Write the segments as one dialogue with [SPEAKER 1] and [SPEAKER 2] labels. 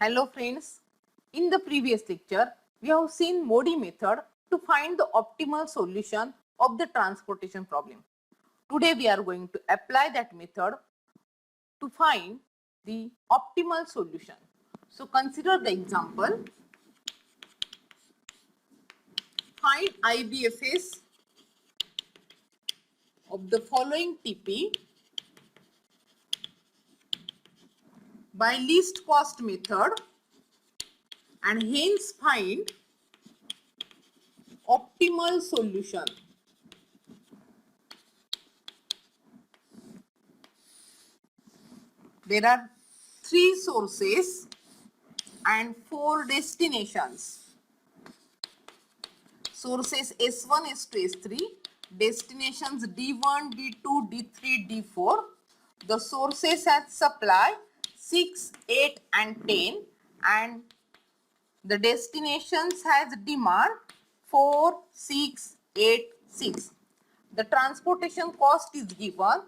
[SPEAKER 1] Hello friends, in the previous lecture, we have seen Modi method to find the optimal solution of the transportation problem. Today we are going to apply that method to find the optimal solution. So consider the example, find IBFS of the following TP by least cost method and hence find optimal solution. There are 3 sources and 4 destinations. Sources S1, S2, S3, destinations D1, D2, D3, D4. The sources has supply 6, 8 and 10 and the destinations has demand 4, 6, 8, 6. The transportation cost is given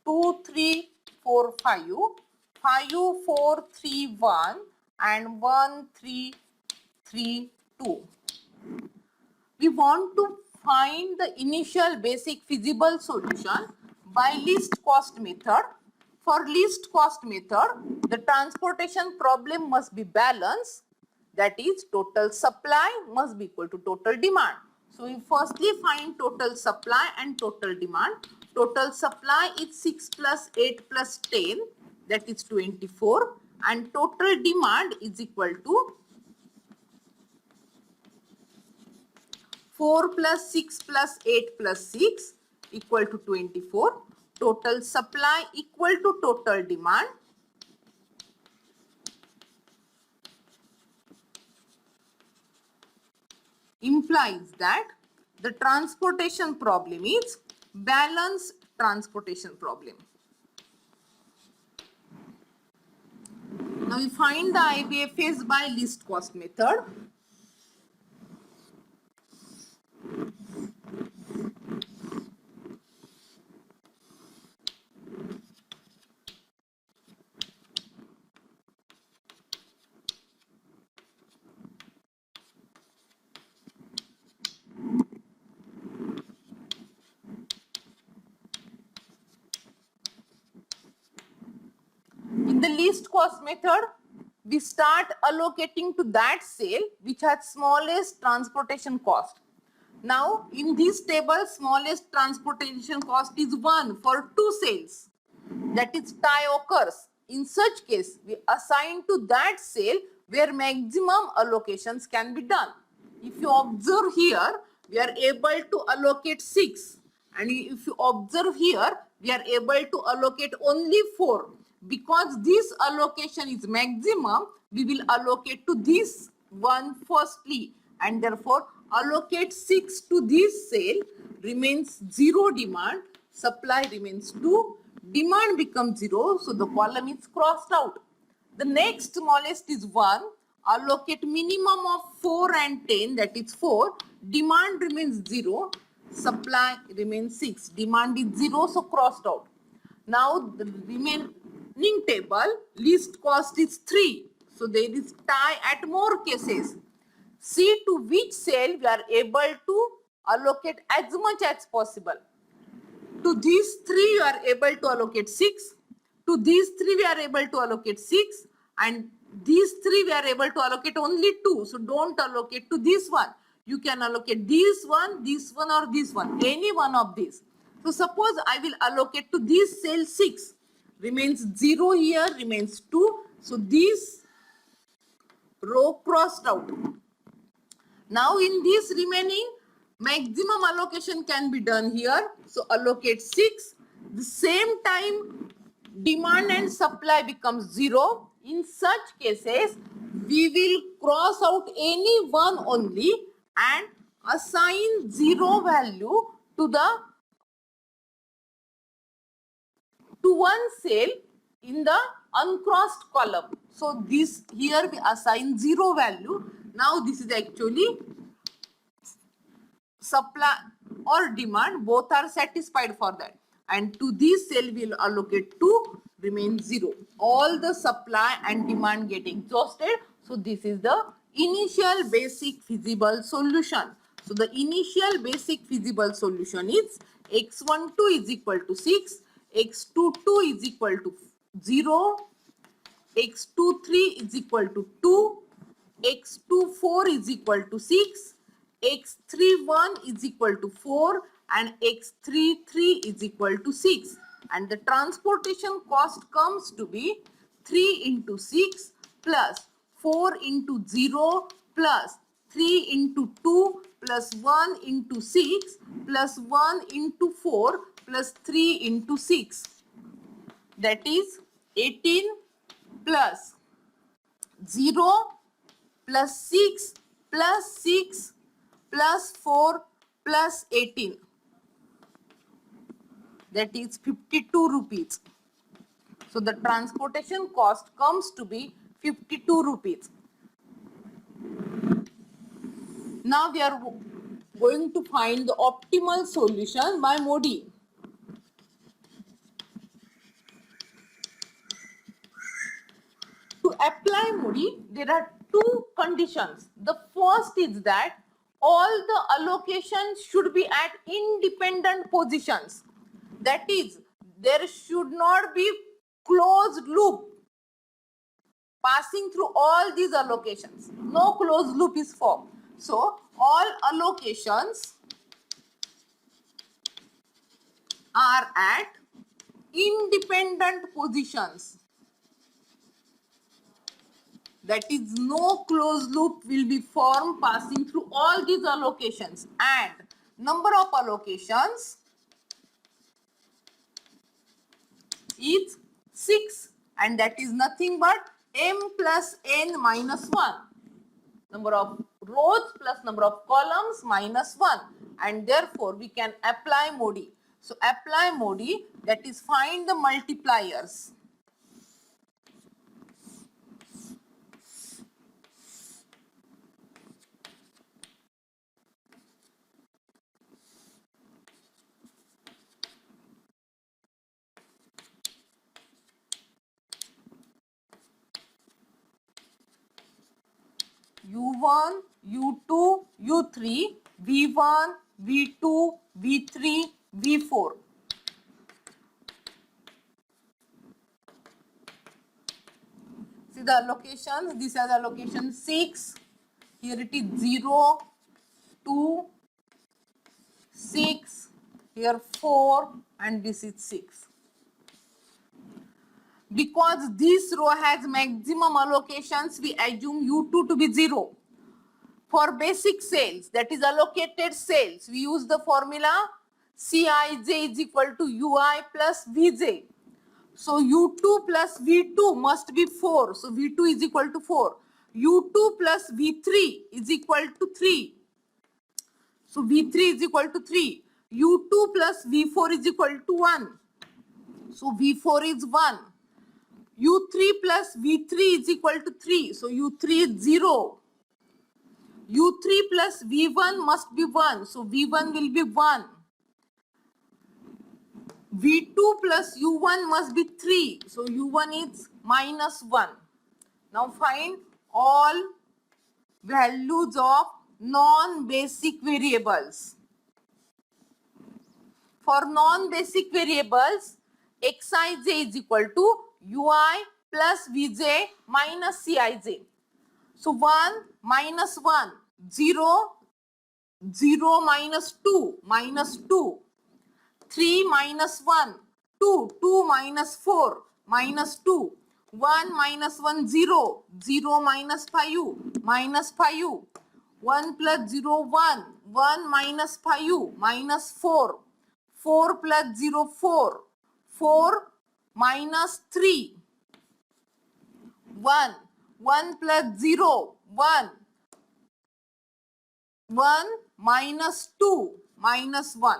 [SPEAKER 1] 2, 3, 4, 5, 5, 4, 3, 1 and 1, 3, 3, 2. We want to find the initial basic feasible solution by least cost method. For least cost method, the transportation problem must be balanced. That is, total supply must be equal to total demand. So we firstly find total supply and total demand. Total supply is 6 plus 8 plus 10, that is 24, and total demand is equal to 4 plus 6 plus 8 plus 6 equal to 24. Total supply equal to total demand. Implies that the transportation problem is balanced transportation problem. Now we find the IBFS by least cost method. In the least cost method, we start allocating to that cell which has smallest transportation cost. Now, in this table, smallest transportation cost is 1 for 2 cells. That is tie occurs. In such case, we assign to that cell where maximum allocations can be done. If you observe here, we are able to allocate 6. And if you observe here, we are able to allocate only 4. Because this allocation is maximum, we will allocate to this one firstly. And therefore, allocate 6 to this cell, remains 0 demand, supply remains 2, demand becomes 0, so the column is crossed out. The next smallest is 1, allocate minimum of 4 and 10, that is 4, demand remains 0, supply remains 6, demand is 0, so crossed out. Now the remaining table, least cost is 3, so there is tie at more cases. See to which cell we are able to allocate as much as possible. To these 3 you are able to allocate 6. To these 3 we are able to allocate 6. And these 3 we are able to allocate only 2. So don't allocate to this one. You can allocate this one or this one. Any one of these. So suppose I will allocate to this cell 6. Remains 0 here, remains 2. So this row crossed out. Now in this remaining, maximum allocation can be done here. So allocate 6. The same time demand and supply becomes 0. In such cases, we will cross out any one only and assign 0 value to one cell in the uncrossed column. So this here we assign 0 value. Now this is actually supply or demand, both are satisfied for that. And to this cell we will allocate 2, remains 0. All the supply and demand get exhausted. So this is the initial basic feasible solution. So the initial basic feasible solution is x12 is equal to 6, x22 is equal to 0, x23 is equal to 2, x24 is equal to 6, x31 is equal to 4 and x33 is equal to 6, and the transportation cost comes to be 3 into 6 plus 4 into 0 plus 3 into 2 plus 1 into 6 plus 1 into 4 plus 3 into 6, that is 18 plus 0 plus 6 plus 6 plus 4 plus 18, that is 52 rupees. So the transportation cost comes to be 52 rupees. Now we are going to find the optimal solution by Modi. To apply Modi, there are two conditions. The first is that all the allocations should be at independent positions. That is, there should not be closed loop passing through all these allocations. No closed loop is formed. So all allocations are at independent positions. That is, no closed loop will be formed passing through all these allocations, and number of allocations is 6, and that is nothing but m plus n minus 1. Number of rows plus number of columns minus 1, and therefore we can apply Modi. So apply Modi, that is find the multipliers. U1, U2, U3, V1, V2, V3, V4. See the allocations, this is allocation 6, here it is 0, 2, 6, here 4 and this is 6. Because this row has maximum allocations, we assume U2 to be 0. For basic sales, that is allocated sales, we use the formula Cij is equal to Ui plus Vj. So U2 plus V2 must be 4. So V2 is equal to 4. U2 plus V3 is equal to 3. So V3 is equal to 3. U2 plus V4 is equal to 1. So V4 is 1. U3 plus V3 is equal to 3. So U3 is 0. U3 plus V1 must be 1. So V1 will be 1. V2 plus U1 must be 3. So U1 is minus 1. Now find all values of non-basic variables. For non-basic variables, Xij is equal to Ui plus Vj minus Cij. So 1 minus 1, 0, 0 minus 2, minus 2. 3 minus 1, 2, 2 minus 4, minus 2. 1 minus 1, 0, 0 minus 5, minus 5. 1 plus 0, 1, 1 minus 5, minus 4. 4 plus 0, 4, 4 minus 3. 1, 1 plus 0, 1. 1 minus 2, minus 1.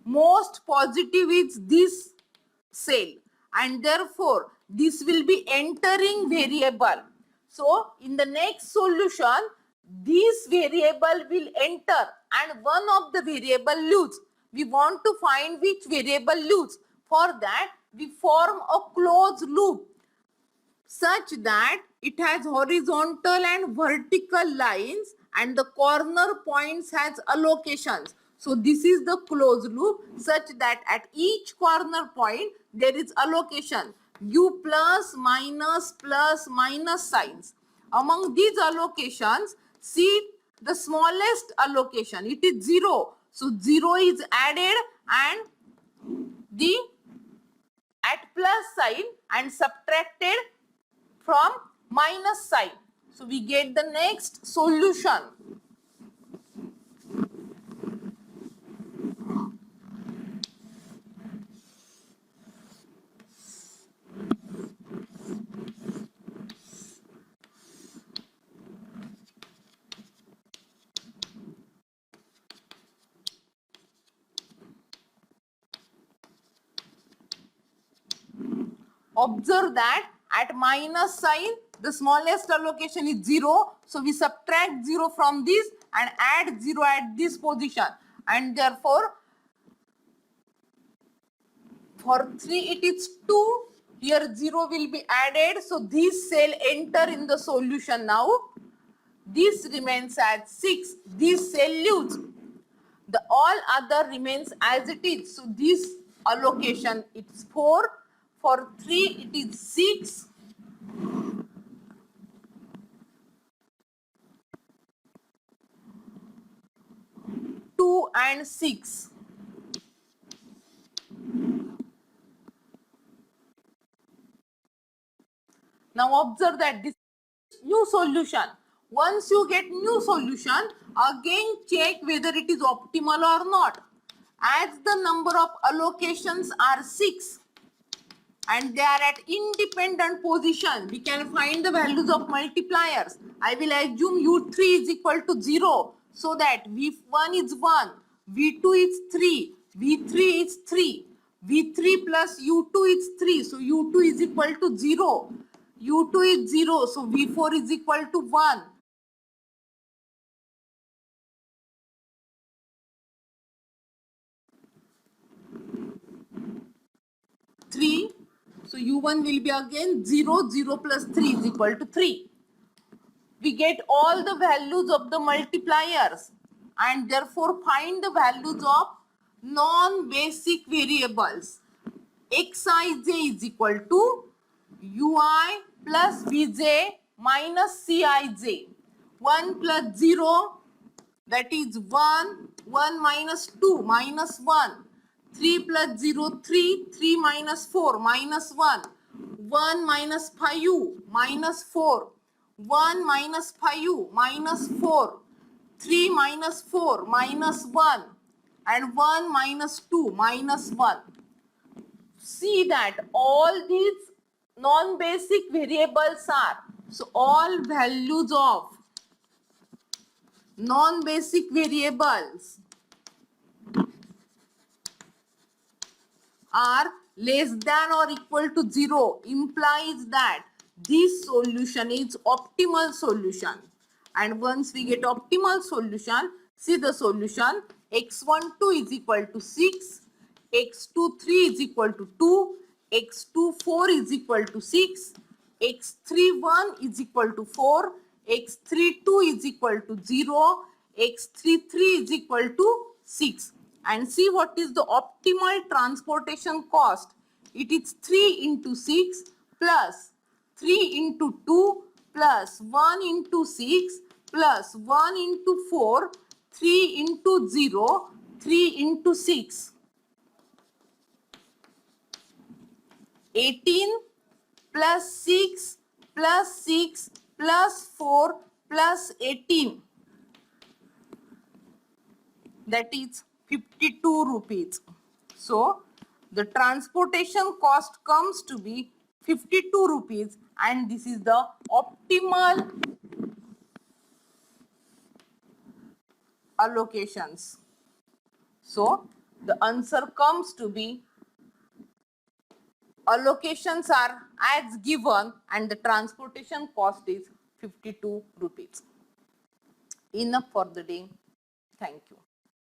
[SPEAKER 1] Most positive is this cell, and therefore this will be entering variable. So in the next solution, this variable will enter and one of the variable lose. We want to find which variable lose. For that, we form a closed loop such that it has horizontal and vertical lines and the corner points has allocations. So this is the closed loop such that at each corner point there is allocation, u plus minus signs. Among these allocations, see the smallest allocation, it is 0. So 0 is added and the at plus sign and subtracted from minus sign. So we get the next solution. Observe that at minus sign the smallest allocation is 0. So we subtract 0 from this and add 0 at this position, and therefore for 3 it is 2. Here 0 will be added. So this cell enter in the solution now. This remains at 6. This cell leaves. The all other remains as it is. So this allocation it's 4. For 3 it is 6. Two and 6. Now observe that this new solution. Once you get new solution, again check whether it is optimal or not. As the number of allocations are 6 and they are at independent position, we can find the values of multipliers. I will assume u3 is equal to 0, so that v1 is 1, v2 is 3, v3 is 3, v3 plus u2 is 3, so u2 is equal to 0, u2 is 0, so v4 is equal to 1. 3. So u1 will be again 0, 0 plus 3 is equal to 3. We get all the values of the multipliers and therefore find the values of non-basic variables. Xij is equal to ui plus vj minus cij. 1 plus 0, that is 1, 1 minus 2, minus 1. 3 plus 0, 3, 3 minus 4, minus 1. 1 minus 5, minus 4. 1 minus 5, minus 4. 3 minus 4, minus 1. And 1 minus 2, minus 1. See that all these non-basic variables are, so all values of non-basic variables are less than or equal to 0, implies that this solution is optimal solution. And once we get optimal solution, see the solution, x12 is equal to 6, x23 is equal to 2, x24 is equal to 6, x31 is equal to 4, x32 is equal to 0, x33 is equal to 6. And see what is the optimal transportation cost. It is 3 into 6 plus 3 into 2 plus 1 into 6 plus 1 into 4, 3 into 0, 3 into 6. 18 plus 6 plus 6 plus 4 plus 18. That is 52 rupees. So the transportation cost comes to be 52 rupees, and this is the optimal allocations. So the answer comes to be allocations are as given and the transportation cost is 52 rupees. Enough for the day. Thank you.